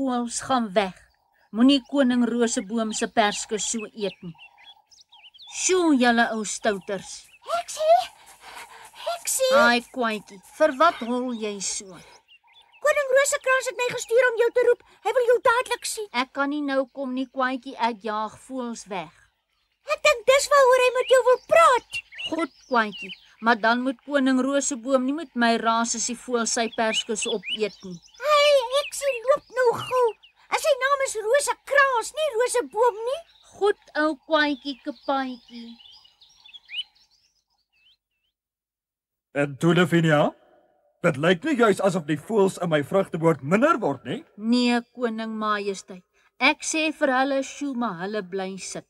voëls gaan weg. Moenie koning Roseboom se perske so eet nie. Sjoe, julle ou stouters. Heksie, Ai, kwaadjie, vir wat hol jy so? koning Rosekrans het my gestuur om jou te roep. Hy wil jou dadelik sien. Ek kan nie nou kom nie, kwaadjie, ek jaag voëls weg. Ek dink dis waaroor hy met jou wil praat. Goed, kwaadjie, maar dan moet koning Roseboom nie met my raas as die voël sy perskes opeet nie. Heksie loop nou gou. En sy naam is Rosekrans, nie Roseboom nie. Goed, ou kwaadjie, kapaatjie. En toe, Lavinia, dit lyk nie juis asof die voëls in my vrugteboord minder word nie. Nee, koning majesteit. Ek sê vir hulle, sjoe, maar hulle bly sit.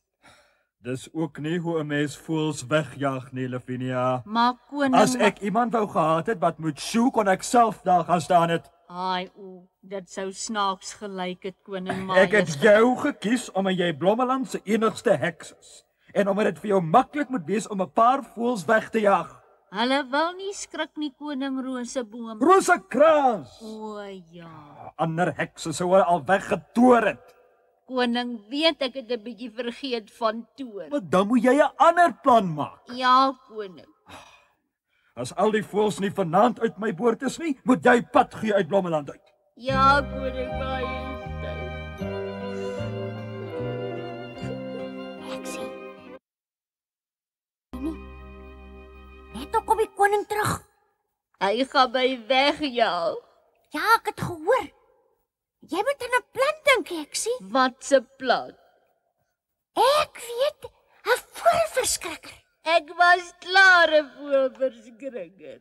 Dis ook nie hoe 'n mens voëls wegjaag nie, Lavinia. Maar koning... As ek iemand wou gehad het wat moet sjoe, kon ek self daar gaan staan het. Ai, dit sou snaaks gelyk het, koning Ek majesteit. het jou gekies omdat jy Blommeland se enigste heks is. En omdat dit vir jou maklik moet wees om 'n paar voëls weg te jaag. Hulle wil nie skrik nie, koning Roseboom. Rosekrans! O ja. Ander hekse sou hulle al weggetoor het. Koning weet ek het 'n bietjie vergeet van toor. Maar dan moet jy 'n ander plan maak. Ja, koning. As al die voëls nie vanaand uit my boord is nie, moet jy pad gee uit Blommeland uit. Ja, koning majesteit. Heksie. Net toe kom die koning terug. Hy gaan my wegjaag. Ja, ek het gehoor. Jy moet aan 'n plan dink, Heksie. Wat 'n plan. Ek weet, 'n voëlverskrikker. Ek was klaar 'n voëlverskrikker.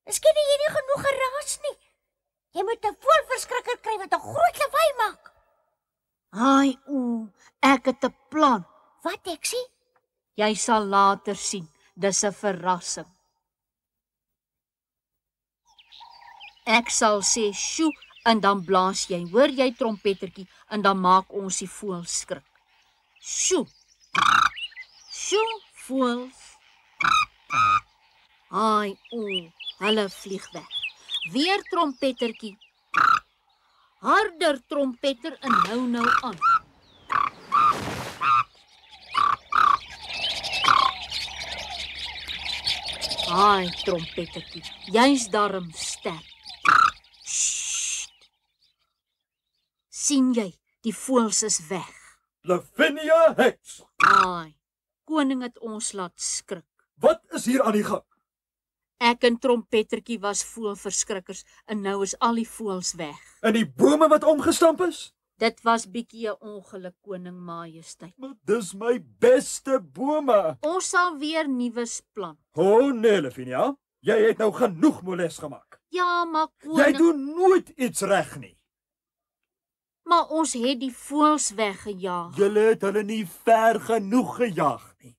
Miskien het jy nie genoeg geraas nie. Jy moet 'n voëlverskrikker kry wat 'n groot lawaai maak. Ai, ek het 'n plan. Wat, Heksie? Jy sal later sien. Dis 'n verrassing. Ek sal sê sjoe en dan blaas jy. Hoor jy trompettertjie en dan maak ons die voëls skrik. Sjoe. Sjoe, voëls. Ai, hulle vlieg weg. Weer trompettertjie. Harder trompetter en hou nou aan. Ai, trompettertjie, jy's darm sterk. Sst. Sien jy, die voëls is weg. Lavinia heks. Ai, koning het ons laat skrik. Wat is hier aan die gang? Ek en trompettertjie was voëlverskrikkers en nou is al die voëls weg. En die bome wat omgestamp is? Dit was bietjie 'n ongeluk, koning majesteit. Maar dis my beste bome. Ons sal weer nuus plan. O nee, Lavinia, jy het nou genoeg moles gemaak. Ja, maar Jy koning, doen nooit iets reg nie. maar ons het die voëls weggejaag. Julle het hulle nie ver genoeg gejaag nie.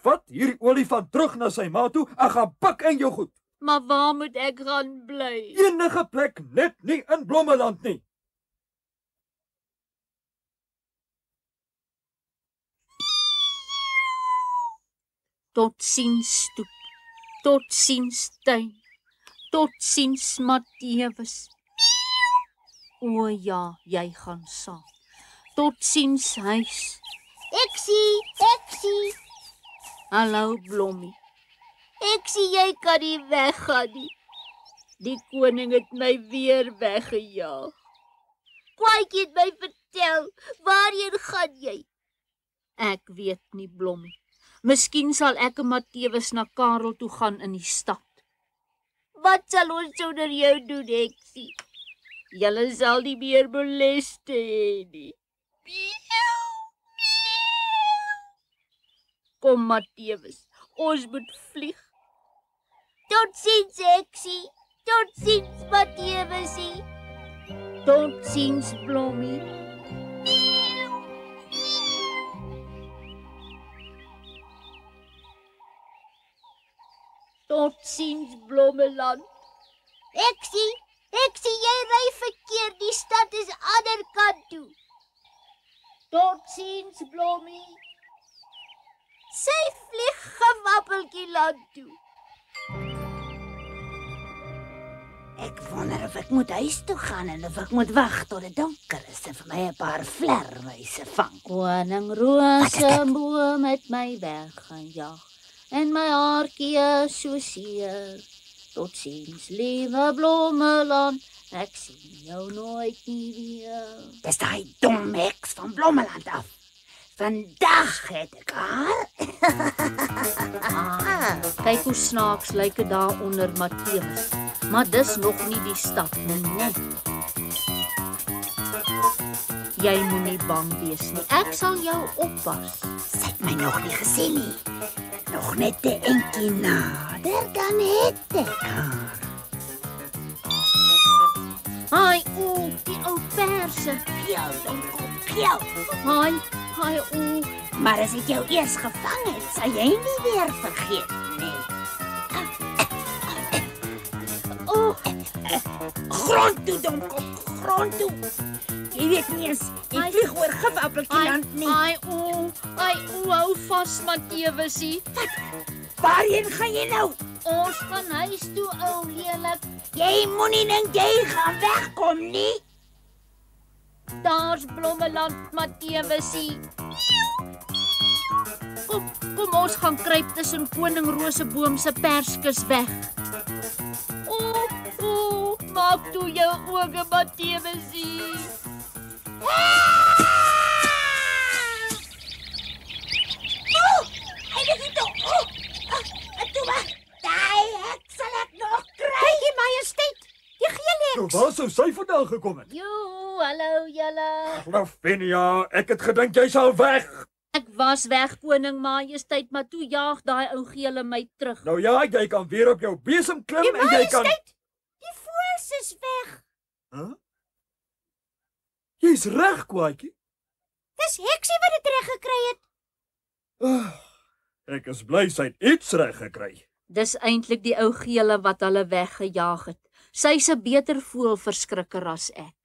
Vat hierdie olifant terug na sy ma toe en gaan pak in jou goed. Maar waar moet ek gaan bly? Enige plek, net nie in Blommeland nie. Totsiens stoep, totsiens tuin, totsiens Matthewes. O ja, jy gaan saam. Totsiens huis. Heksie. Hallo Blommie. Eksie, jy kan nie weggaan nie. Die koning het my weer weggejaag. Kwaadjie het my vertel, waarheen gaan jy? Ek weet nie, Blommie. Miskien sal ek en Matthewes na Karel toe gaan in die stad. Wat sal ons sonder jou doen, Heksie? Julle sal nie meer moleste hê nie. Kom, Matthewes, ons moet vlieg. Totsiens, Heksie. Totsiens, Matthewesie. Totsiens, Blommie. Totsiens, Blommeland. Heksie, jy ry verkeerd. Die stad is ander kant toe. Totsiens, Blommie. Sy vlieg gewappeltjie land toe. Ek wonder of ek moet huis toe gaan en of ek moet wag tot dit donker is en vir my 'n paar vlermuise vang. Koning Rosenboom het my weggejaag en my haartjie so seer. Totsiens, liewe Blommeland, ek sien jou nooit nie weer. Dis daai dom heks van Blommeland af. Vandag het ek haar. Kyk hoe snaaks lyk dit daar onder Matteus. Maar dis nog nie die stad nie, né? Jy moenie bang wees nie. Ek sal jou oppas. Sy het my nog nie gesien nie. Nog net 'n entjie nader, dan het ek haar. Haai, die ou perse. Pjou, donker, pjou. Haai, Maar as ek jou eers gevang het, sal jy nie weer vergeet nie. Grond toe, domkop, grond toe. Jy weet nie eens, jy vlieg oor gifappeltjie land nie. hou vas, Mattewesie. Waarheen gaan jy nou? Ons gaan huis toe, ou lelik. Jy moenie dink jy gaan wegkom nie. Daar's Blommeland, Mattewesie. Kom ons gaan kruip tussen Koning Roseboom se perskes weg. Maak toe jou oë, Mattewesie. Hy het dit toe. Toe maar. Daai heks sal ek nog kry, Majesteit. Die gele Nou, waar sou sy vandaan gekom het? Hallo julle. Lavinia, ek het gedink jy sal weg. Ek was weg, Koning Majesteit, maar toe jaag daai ou gele my terug. Nou ja, jy kan weer op jou besem klim en jy kan... Die voëls is weg. Huh? Jy's reg, Kwaadjie. Dis heksie wat dit reg gekry het. Ek is bly sy het iets reg gekry. Dis eintlik die ou gele wat hulle weggejaag het. Sy's 'n beter voëlverskrikker as ek.